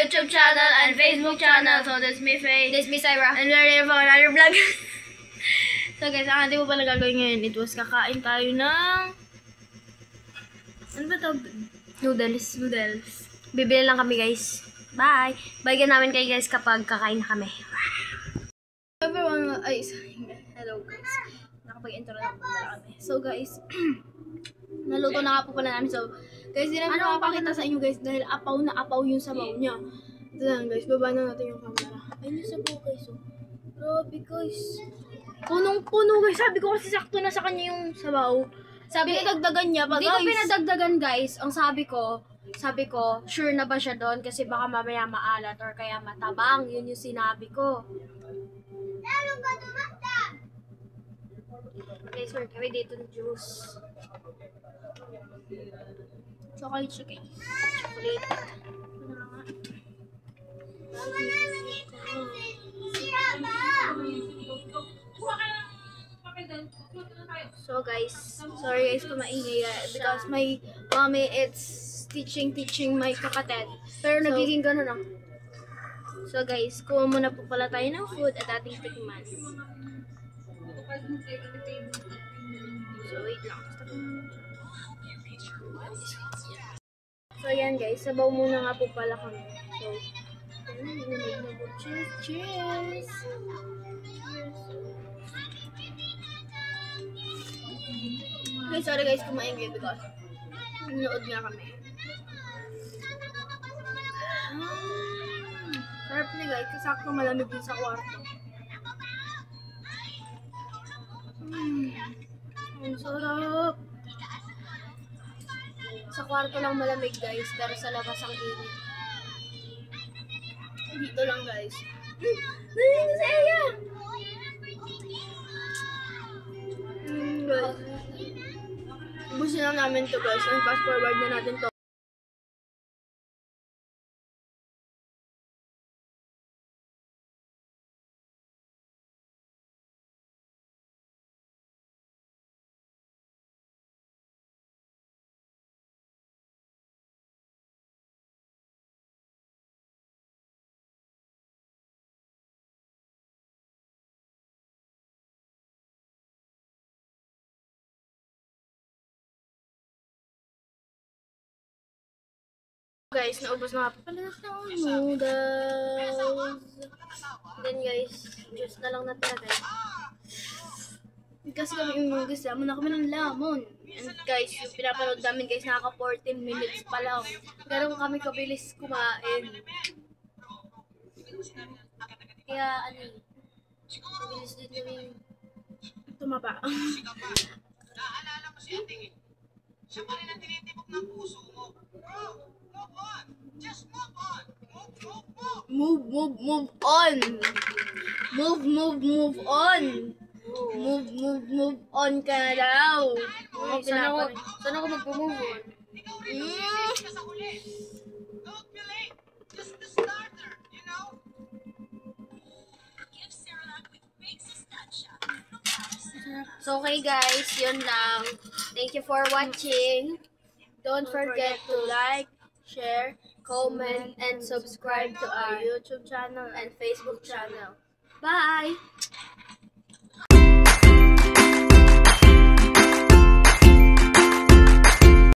YouTube channel and Facebook channel. So, this is me, Faye. This is Miss Ira. And we're here for another vlog. So, guys, ang ating mo pala gagawin ngayon, it was kakain tayo ng... Ano ba ito? Noodles. Noodles. Bibili lang kami, guys. Bye. Bye namin kayo, guys, kapag kakain na kami. Everyone, ay, sorry. Hello, guys. Nakapag-intro na po pala kami. So, guys, naluto na nga po pala namin. So, guys, di namin makapakita sa inyo, guys, dahil apaw na apaw yung sabaw niya. Ito lang, guys. Baba na natin yung camera. Ayun yung sabaw, guys. Oh. Grabe, guys. Punong-puno, guys. Sabi ko kasi sakto na sa kanya yung sabaw. Sabi ko, dagdagan niya pa, guys. Hindi ko pinadagdagan, guys. Ang sabi ko, sure na ba siya doon? Kasi baka mamaya maalat or kaya matabang. Yun yung sinabi ko. Guys, we're kami dito ng juice. Chocolate siya, guys. Chocolate. So guys, sorry guys kung maingay because my mommy it's teaching my kapatid. Pero nagiging gano'n lang. So guys, kuha muna po pala tayo ng food at ating tikman. So wait lang. So yan guys, sabaw muna nga po pala kami. So, cheers! Okay, sorry guys kung maingay because nanood nga kami. Sarap niya guys, kasakto malamig din sa kwarto. Ang sarap! Sa kwarto lang malamig, guys, pero sa labas ang init. Dito lang guys. Narinig ko sa iya! Guys. Ubusin lang namin to guys. And fast forward na natin to. Guys, naubos na nga pala ng noodles. Then guys, juice na lang natira guys. Kasi kami yung guys, lamon na kami ng lamon. And guys, yung pinapanood namin guys, nakaka 14 minutes pa lang. Pero kami kabilis kumain. Kaya, ano eh, mabilis din kami tumaba. Naaalala mo si Ating eh. Siya pa rin ang tinitibok ng puso mo. Move on! Just move on! Move on! Move on! Move on ka na daw. Saan ako mag-move on? Ikaw rin ang sisisi ka sa huli. Don't be late. Just the starter, you know? Give Cerelac with fake sustansya. So, okay guys, yun lang. Thank you for watching. Don't forget to like, share, comment, and subscribe to our YouTube channel and Facebook channel. Bye!